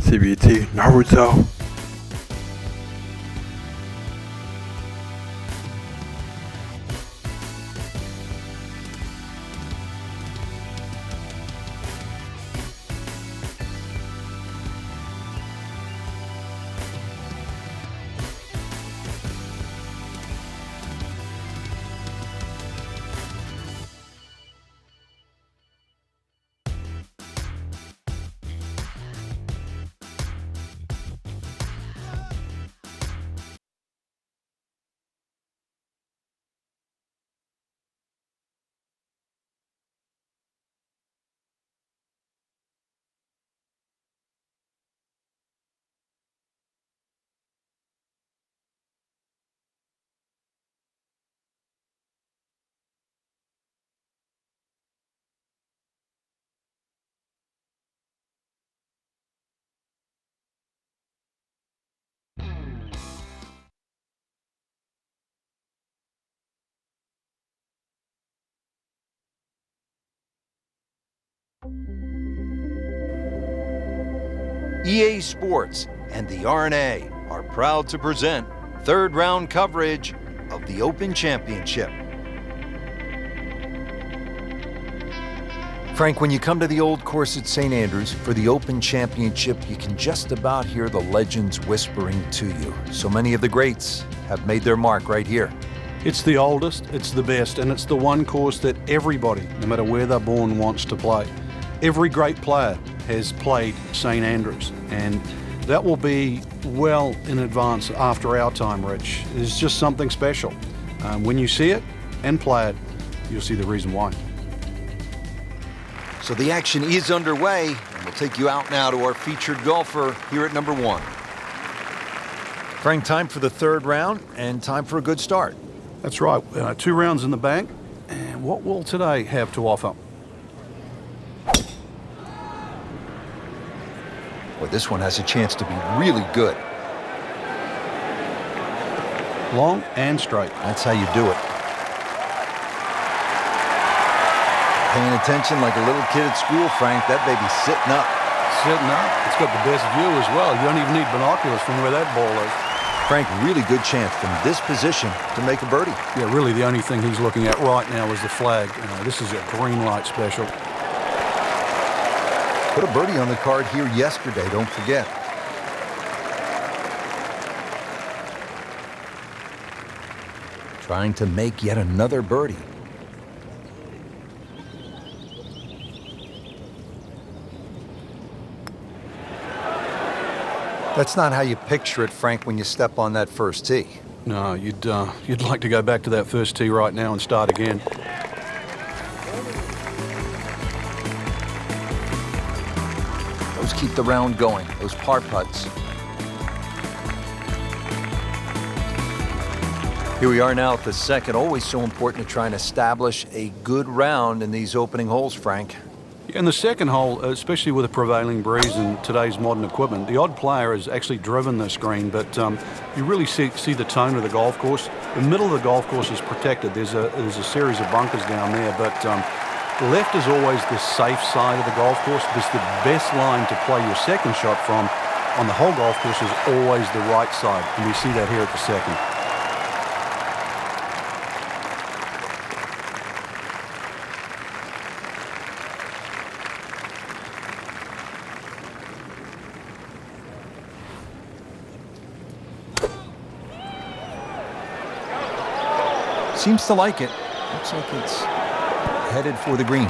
CBT Naruto. EA Sports and the R&A are proud to present third round coverage of the Open Championship. Frank, when you come to the old course at St. Andrews for the Open Championship, you can just about hear the legends whispering to you. So many of the greats have made their mark right here. It's the oldest, it's the best, and it's the one course that everybody, no matter where they're born, wants to play. Every great player has played St. Andrews, and that will be well in advance after our time, Rich. It's just something special. When you see it and play it, you'll see the reason why. So the action is underway, and we'll take you out now to our featured golfer here at number 1. Frank, time for the third round and time for a good start. That's right. 2 rounds in the bank, and what will today have to offer? Well, this one has a chance to be really good. Long and straight. That's how you do it. Paying attention like a little kid at school, Frank. That baby's sitting up. Sitting up. It's got the best view as well. You don't even need binoculars from where that ball is. Frank, really good chance from this position to make a birdie. Yeah, really the only thing he's looking at right now is the flag. This is a green light special. Put a birdie on the card here yesterday, don't forget. Trying to make yet another birdie. That's not how you picture it, Frank, when you step on that first tee. No, you'd like to go back to that first tee right now and start again. Those keep the round going, those par putts. Here we are now at the second. Always so important to try and establish a good round in these opening holes, Frank. In the second hole, especially with the prevailing breeze and today's modern equipment, the odd player has actually driven this green, but you really see the tone of the golf course. The middle of the golf course is protected. There's a series of bunkers down there, but left is always the safe side of the golf course. It's the best line to play your second shot from on the whole golf course is always the right side, and we see that here at the second. Seems to like it. Looks like it's headed for the green.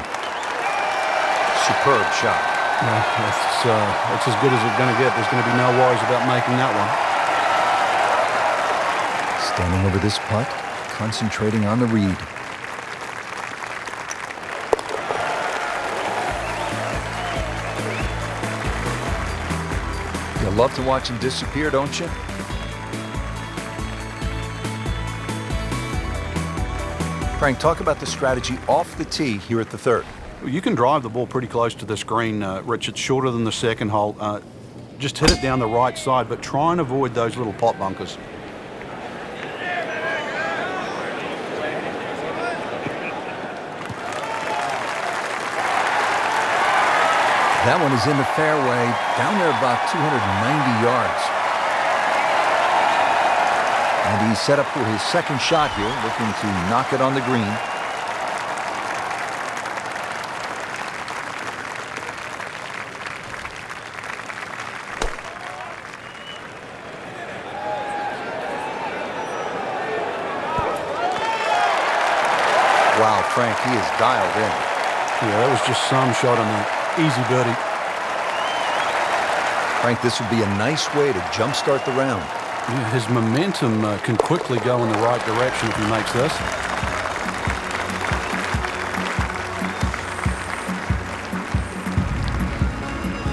Superb shot. Yeah, it's as good as it's going to get. There's going to be no worries about making that one. Standing over this putt, concentrating on the read. You love to watch him disappear, don't you? Frank, talk about the strategy off the tee here at the third. You can drive the ball pretty close to this green, Rich. It's shorter than the second hole. Just hit it down the right side, but try and avoid those little pot bunkers. That one is in the fairway, down there about 290 yards. And he's set up for his second shot here, looking to knock it on the green. Wow, Frank, he is dialed in. Yeah, that was just some shot on the easy birdie. Frank, this would be a nice way to jumpstart the round. Yeah, his momentum can quickly go in the right direction if he makes this.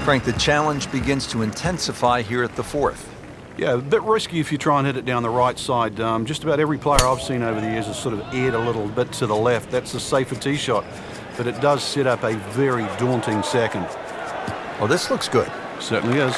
Frank, the challenge begins to intensify here at the fourth. Yeah, a bit risky if you try and hit it down the right side. Just about every player I've seen over the years has sort of aired a little bit to the left. That's a safer tee shot, but it does set up a very daunting second. Oh, this looks good. Certainly is.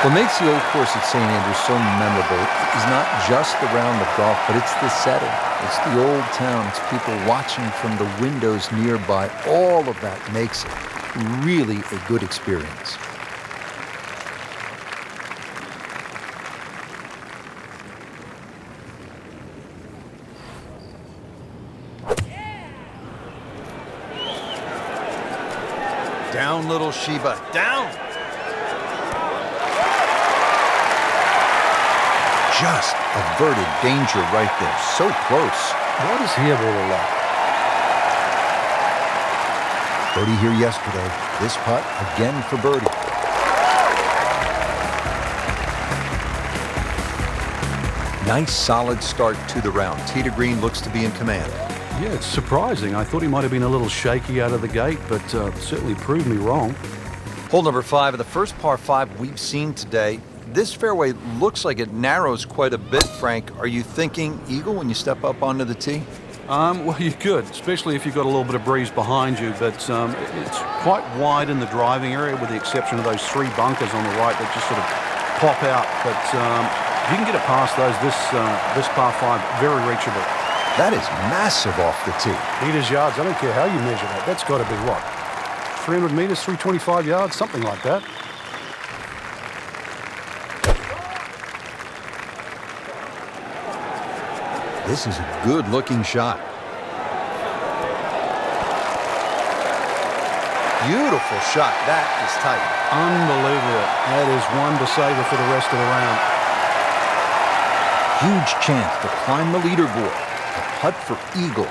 What makes the old course at St. Andrews so memorable is not just the round of golf, but it's the setting. It's the old town. It's people watching from the windows nearby. All of that makes it really a good experience. Down, little Sheba. Down! Just averted danger right there. So close. What is he able to like? Birdie here yesterday. This putt again for birdie. Nice solid start to the round. Tee to green looks to be in command. Yeah, it's surprising. I thought he might have been a little shaky out of the gate, but certainly proved me wrong. Hole number 5 of the first par 5 we've seen today. This fairway looks like it narrows quite a bit, Frank. Are you thinking eagle when you step up onto the tee? Well, you could, especially if you've got a little bit of breeze behind you, but it's quite wide in the driving area with the exception of those 3 bunkers on the right that just sort of pop out. But if you can get it past those, this par 5, very reachable. That is massive off the tee. Meters, yards, I don't care how you measure that. That's got to be what? 300 meters, 325 yards, something like that. This is a good-looking shot. Beautiful shot. That is tight. Unbelievable. That is one to savor for the rest of the round. Huge chance to climb the leaderboard. A putt for eagle.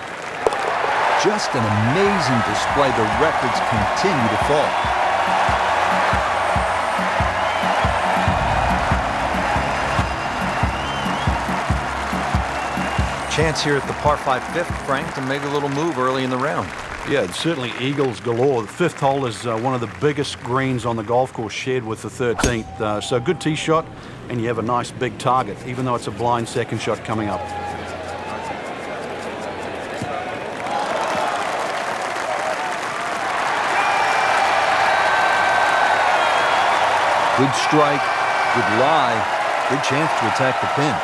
Just an amazing display. The records continue to fall. Chance here at the par 5 fifth, Frank, to make a little move early in the round. Yeah, it's certainly eagles galore. The 5th hole is one of the biggest greens on the golf course, shared with the 13th. So good tee shot, and you have a nice big target, even though it's a blind second shot coming up. Good strike, good lie, good chance to attack the pin.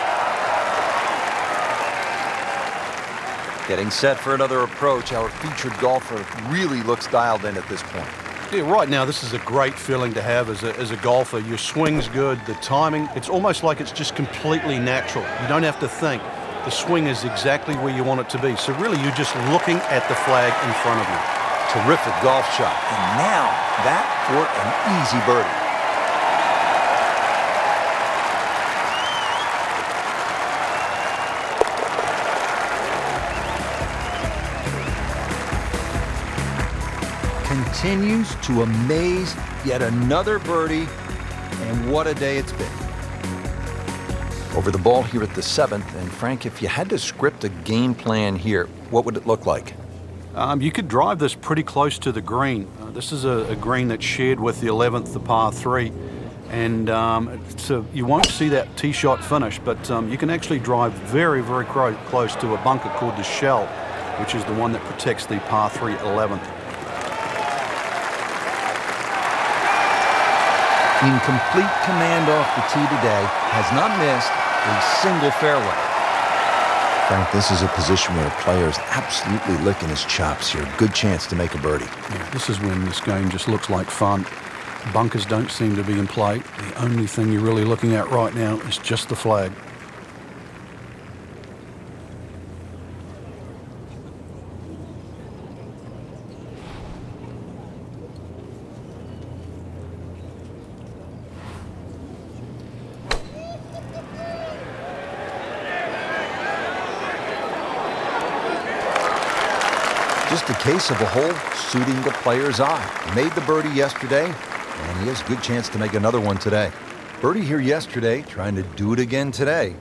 Getting set for another approach. Our featured golfer really looks dialed in at this point. Yeah, right now this is a great feeling to have as a golfer. Your swing's good, the timing, it's almost like it's just completely natural. You don't have to think. The swing is exactly where you want it to be. So really you're just looking at the flag in front of you. Terrific golf shot. And now that for an easy birdie. Continues to amaze. Yet another birdie, and what a day it's been. Over the ball here at the 7th, and Frank, if you had to script a game plan here, what would it look like? You could drive this pretty close to the green. This is a green that's shared with the 11th, the par 3, and so you won't see that tee shot finish, but you can actually drive very, very close to a bunker called the Shell, which is the one that protects the par 3 11th. In complete command off the tee today, has not missed a single fairway. Frank, this is a position where a player is absolutely licking his chops here. Good chance to make a birdie. Yeah, this is when this game just looks like fun. Bunkers don't seem to be in play. The only thing you're really looking at right now is just the flag. Just a case of a hole suiting the player's eye. Made the birdie yesterday, and he has a good chance to make another one today. Birdie here yesterday, trying to do it again today.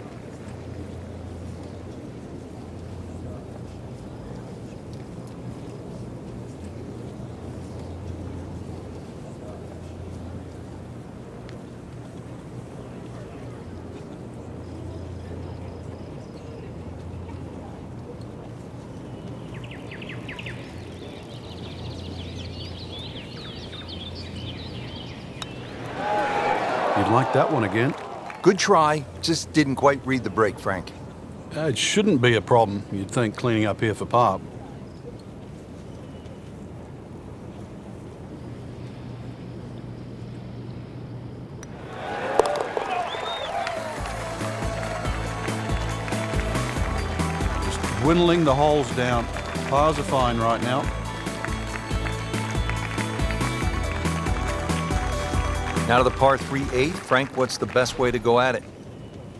You'd like that one again. Good try, just didn't quite read the break, Frank. It shouldn't be a problem, you'd think, cleaning up here for par. Just dwindling the holes down. Pars are fine right now. Now to the par 3-8. Frank, what's the best way to go at it?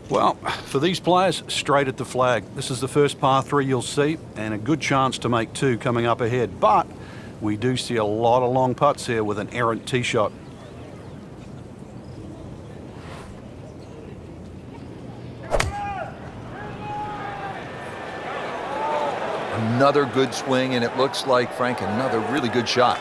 Well, for these players, straight at the flag. This is the first par 3 you'll see, and a good chance to make 2 coming up ahead. But we do see a lot of long putts here with an errant tee shot. Another good swing, and it looks like, Frank, another really good shot.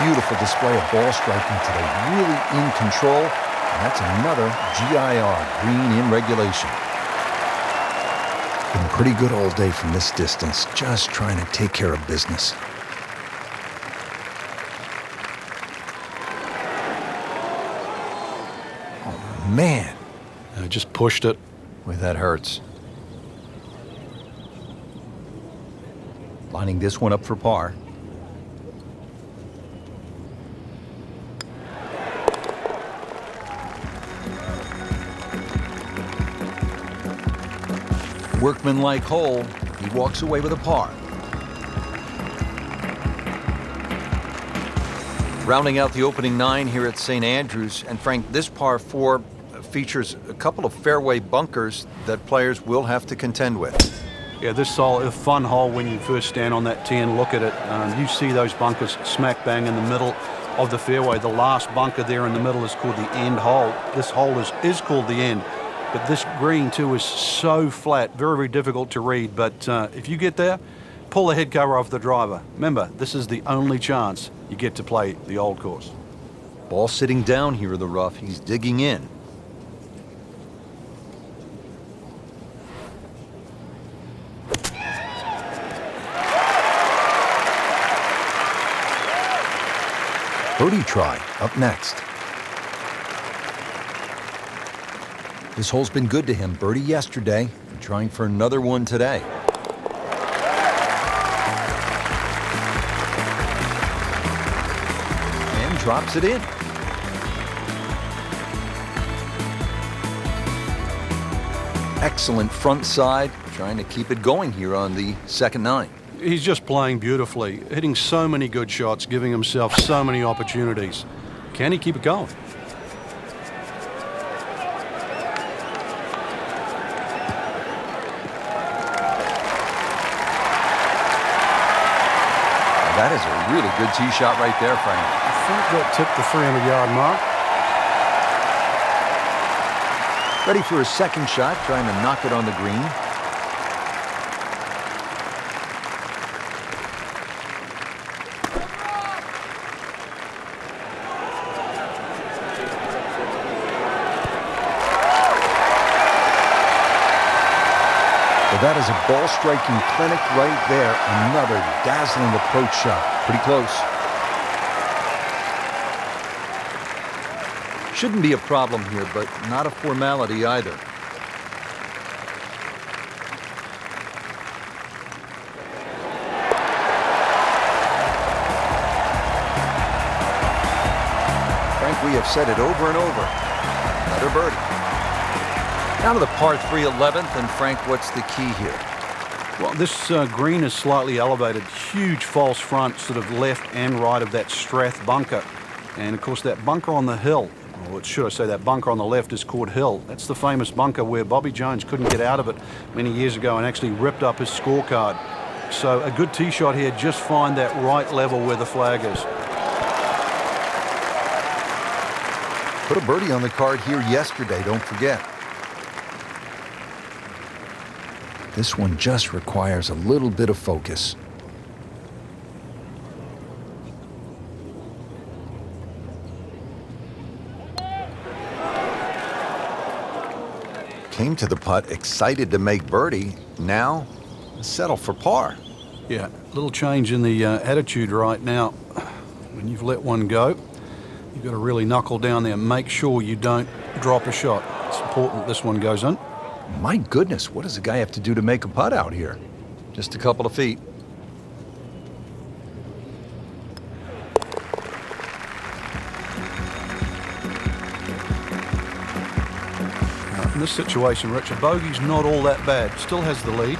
Beautiful display of ball striking today, really in control, and that's another GIR, green in regulation. Been pretty good all day from this distance, just trying to take care of business. Oh, man. I just pushed it. Boy, that hurts. Lining this one up for par. Workmanlike hole, he walks away with a par. Rounding out the opening 9 here at St. Andrews, and Frank, this par 4 features a couple of fairway bunkers that players will have to contend with. Yeah, this is a fun hole when you first stand on that tee and look at it. You see those bunkers smack bang in the middle of the fairway. The last bunker there in the middle is called the end hole. This hole is called the end. But this green, too, is so flat, very, very difficult to read. But if you get there, pull the head cover off the driver. Remember, this is the only chance you get to play the old course. Ball sitting down here in the rough. He's digging in. Birdie try up next. This hole's been good to him. Birdie yesterday, and trying for another one today. And drops it in. Excellent front side, trying to keep it going here on the second 9. He's just playing beautifully, hitting so many good shots, giving himself so many opportunities. Can he keep it going? That is a really good tee shot right there, Frank. I think that took the 300-yard mark. Ready for a second shot, trying to knock it on the green. That is a ball-striking clinic right there. Another dazzling approach shot. Pretty close. Shouldn't be a problem here, but not a formality either. have said it over and over. Another birdie. Now to the par 3 11th, and Frank, what's the key here? Well, this green is slightly elevated. Huge false front, sort of left and right of that Strath bunker. And, of course, that bunker on the hill, or should I say that bunker on the left is called Hill. That's the famous bunker where Bobby Jones couldn't get out of it many years ago and actually ripped up his scorecard. So a good tee shot here, just find that right level where the flag is. Put a birdie on the card here yesterday, don't forget. This one just requires a little bit of focus. Came to the putt, excited to make birdie. Now, settle for par. Yeah, a little change in the attitude right now. When you've let one go, you've got to really knuckle down there and make sure you don't drop a shot. It's important this one goes in. My goodness, what does a guy have to do to make a putt out here? Just a couple of feet. In this situation, Rich, a bogey's not all that bad. Still has the lead.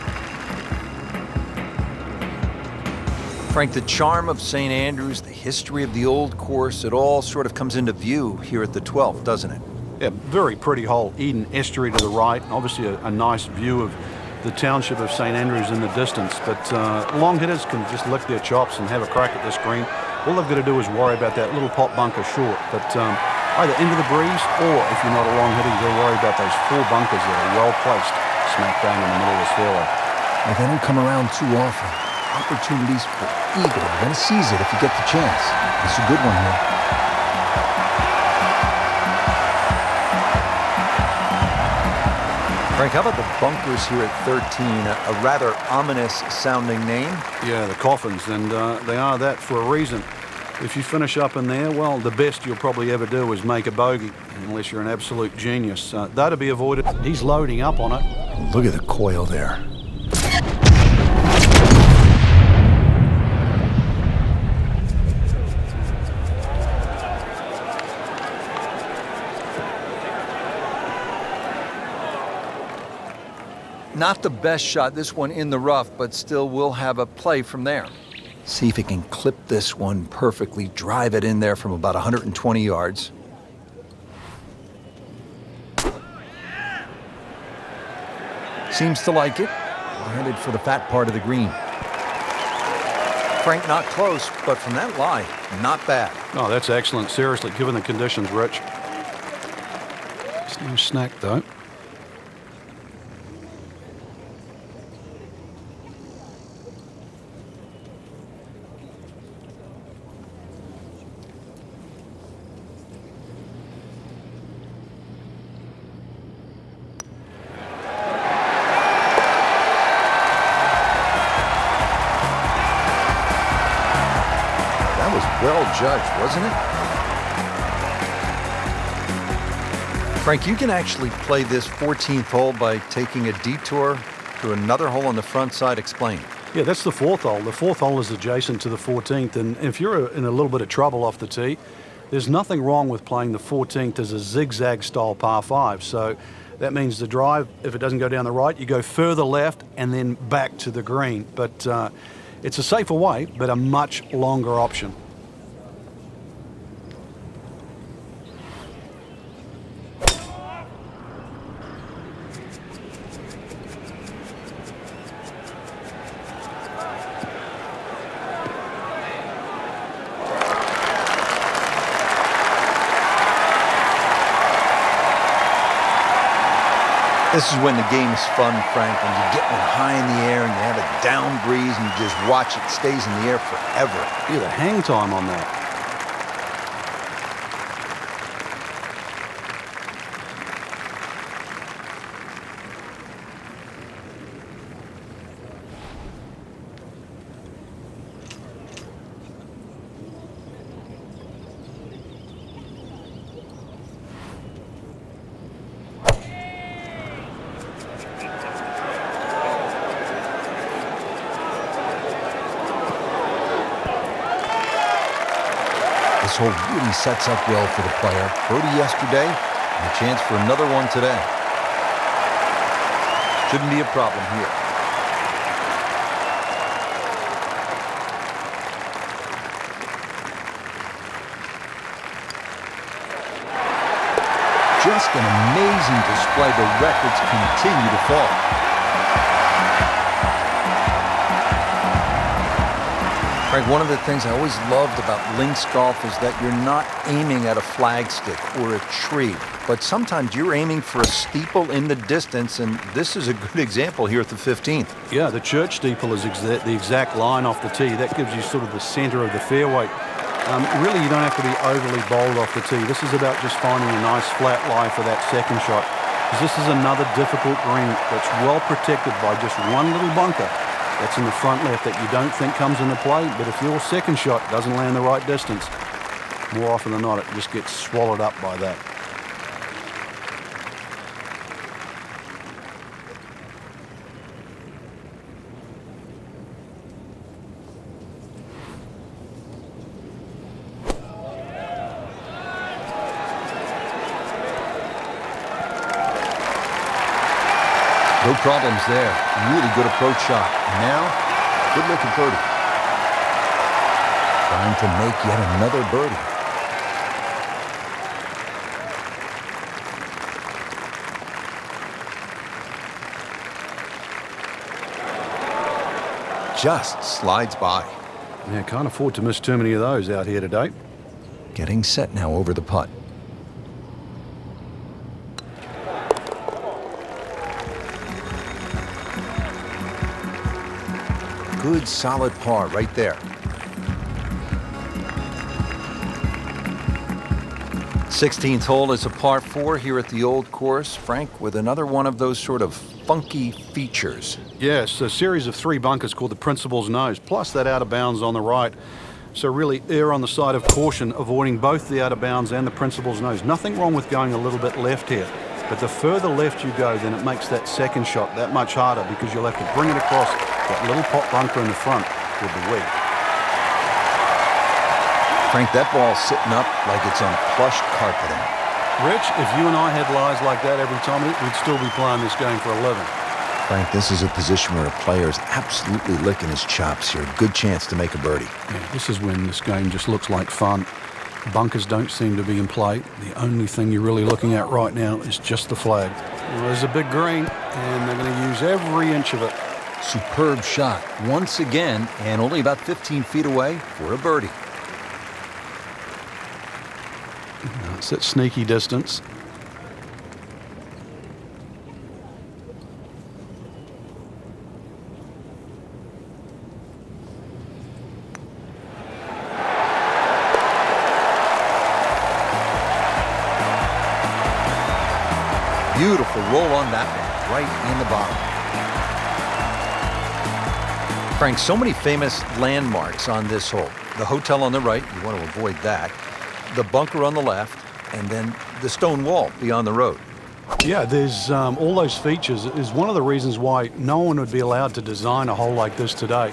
Frank, the charm of St. Andrews, the history of the old course, it all sort of comes into view here at the 12th, doesn't it? Yeah, very pretty hole. Eden Estuary to the right. Obviously a nice view of the township of St. Andrews in the distance. But long hitters can just lick their chops and have a crack at this green. All they've got to do is worry about that little pot bunker short. But either into the breeze or, if you're not a long hitter, you've got to worry about those 4 bunkers that are well placed smack bang in the middle of the fairway. Well, they don't come around too often. Opportunities for eagle. You're going to seize it if you get the chance. It's a good one here. Frank, how about the bunkers here at 13? A rather ominous-sounding name. Yeah, the coffins, and they are that for a reason. If you finish up in there, well, the best you'll probably ever do is make a bogey, unless you're an absolute genius. That'll be avoided. He's loading up on it. Look at the coil there. Not the best shot, this one in the rough, but still will have a play from there. See if he can clip this one perfectly, drive it in there from about 120 yards. Seems to like it. Headed for the fat part of the green. Frank, not close, but from that lie, not bad. Oh, that's excellent. Seriously, given the conditions, Rich. It's no snack, though. Well judged, wasn't it? Frank, you can actually play this 14th hole by taking a detour to another hole on the front side. Explain. Yeah, that's the 4th hole. The 4th hole is adjacent to the 14th, and if you're in a little bit of trouble off the tee, there's nothing wrong with playing the 14th as a zigzag style par 5. So that means the drive, if it doesn't go down the right, you go further left and then back to the green. But it's a safer way, but a much longer option. This is when the game is fun, Frank, when you get one high in the air and you have a down breeze and you just watch it stays in the air forever. Yeah, the hang time on that. This hole really sets up well for the player. Birdie yesterday, and a chance for another one today. Shouldn't be a problem here. Just an amazing display. The records continue to fall. Frank, one of the things I always loved about links golf is that you're not aiming at a flagstick or a tree, but sometimes you're aiming for a steeple in the distance, and this is a good example here at the 15th. Yeah, the church steeple is the exact line off the tee. That gives you sort of the center of the fairway. Really, you don't have to be overly bold off the tee. This is about just finding a nice flat lie for that second shot, because this is another difficult green that's well protected by just one little bunker that's in the front left that you don't think comes into play. But if your second shot doesn't land the right distance, more often than not, it just gets swallowed up by that. No problems there. Really good approach shot. Now, good looking birdie. Trying to make yet another birdie. Just slides by. Yeah, can't afford to miss too many of those out here today. Getting set now over the putt. Good solid par right there. 16th hole is a par 4 here at the Old Course, Frank, with another one of those sort of funky features. Yes, a series of 3 bunkers called the Principal's Nose, plus that out of bounds on the right. So really err on the side of caution, avoiding both the out of bounds and the Principal's Nose. Nothing wrong with going a little bit left here, but the further left you go, then it makes that second shot that much harder, because you'll have to bring it across that little pot bunker in the front with the wedge. Frank, that ball's sitting up like it's on plush carpeting. Rich, if you and I had lies like that every time, we'd still be playing this game for a living. Frank, this is a position where a player is absolutely licking his chops here. Good chance to make a birdie. Yeah, this is when this game just looks like fun. Bunkers don't seem to be in play. The only thing you're really looking at right now is just the flag. Well, there's a big green, and they're going to use every inch of it. Superb shot once again, and only about 15 feet away for a birdie. It's at sneaky distance. Beautiful roll on that one, right in the bottom. Frank, so many famous landmarks on this hole. The hotel on the right, you want to avoid that. The bunker on the left, and then the stone wall beyond the road. Yeah, there's all those features. Is one of the reasons why no one would be allowed to design a hole like this today.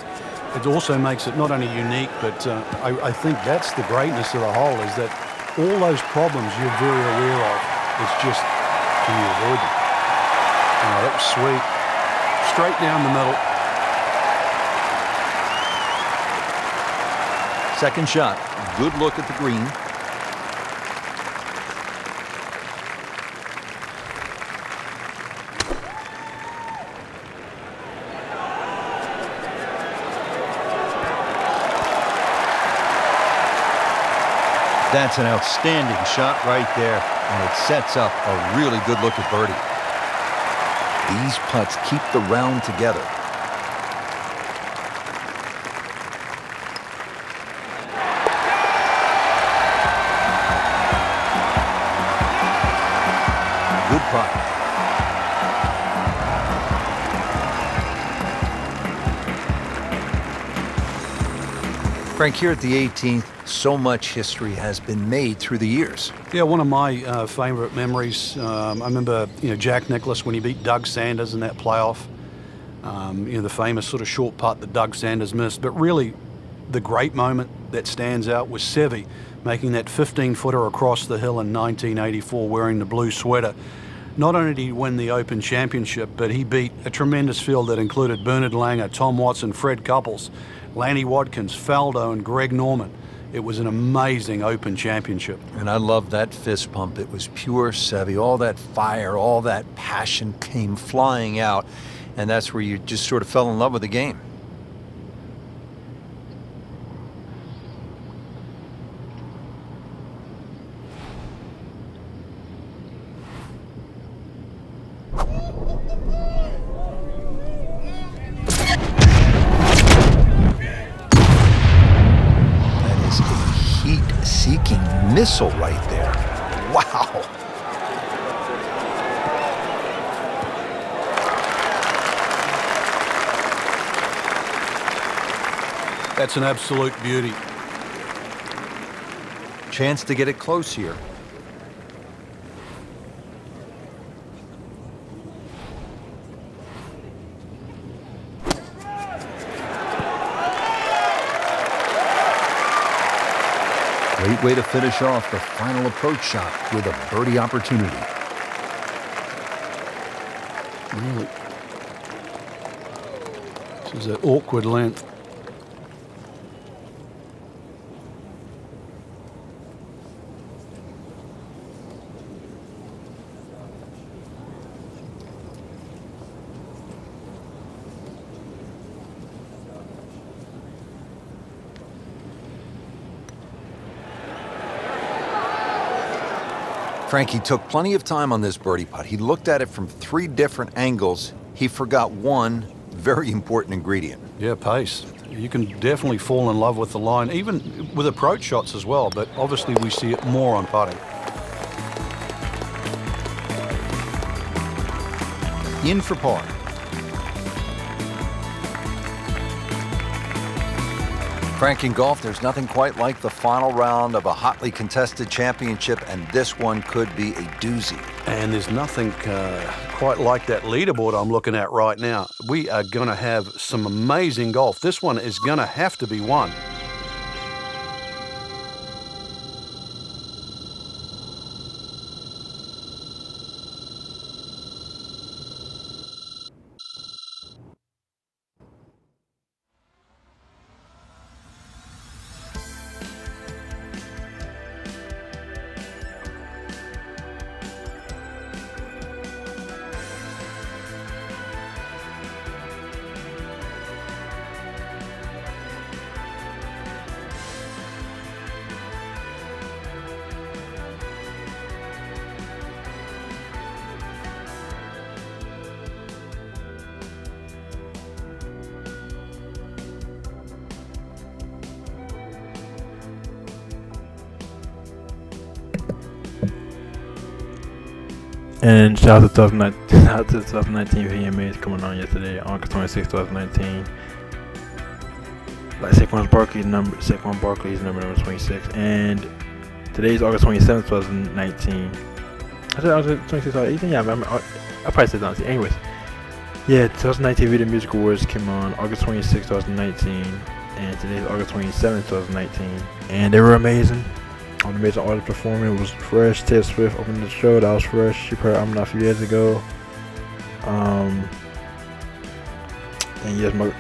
It also makes it not only unique, but I think that's the greatness of the hole, is that all those problems you're very aware of. It's just, can you avoid them? Oh, that was sweet. Straight down the middle. Second shot, good look at the green. That's an outstanding shot right there, and it sets up a really good look at birdie. These putts keep the round together. Good putt. Frank, here at the 18th, so much history has been made through the years. Yeah, one of my favorite memories, I remember, Jack Nicklaus when he beat Doug Sanders in that playoff. The famous sort of short putt that Doug Sanders missed. But really, the great moment that stands out was Seve making that 15-footer across the hill in 1984 wearing the blue sweater. Not only did he win the Open Championship, but he beat a tremendous field that included Bernard Langer, Tom Watson, Fred Couples, Lanny Wadkins, Faldo, and Greg Norman. It was an amazing Open Championship. And I loved that fist pump. It was pure Seve. All that fire, all that passion came flying out, and that's where you just sort of fell in love with the game. Heat-seeking missile right there. Wow. That's an absolute beauty. Chance to get it close here. Great way to finish off the final approach shot with a birdie opportunity. Really. This is an awkward length. Frankie took plenty of time on this birdie putt. He looked at it from 3 different angles. He forgot one very important ingredient. Yeah, pace. You can definitely fall in love with the line, even with approach shots as well, but obviously we see it more on putting. In for par. Frank, in golf, there's nothing quite like the final round of a hotly contested championship, and this one could be a doozy. And there's nothing quite like that leaderboard I'm looking at right now. We are going to have some amazing golf. This one is going to have to be won. And shout out to the 2019 VMAs coming on yesterday, August 26, 2019. Like Saquon Barkley's number 26, and today's August 27, 2019. I said August 26, 2018. Yeah, I probably said that. Anyways, yeah, 2019 Video Music Awards came on August 26, 2019, and today's August 27, 2019, and they were amazing. All the major artists performing was fresh. Taylor Swift opened the show. That was fresh. She put her album out a few years ago. And yes, my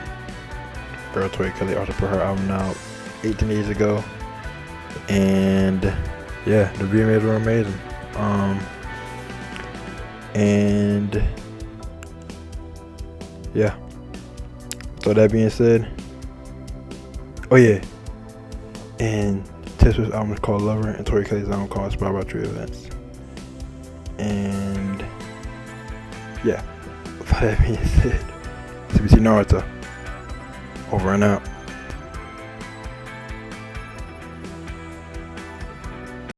girl Tori Kelly also put her album out 18 years ago. And yeah, the VMAs were amazing. And yeah. So that being said, oh yeah, and Taylor Swift's album is called Lover, and Tori Kelly's album called Inspired by True Events. And yeah, with that being said, CBC Naruto, over and out.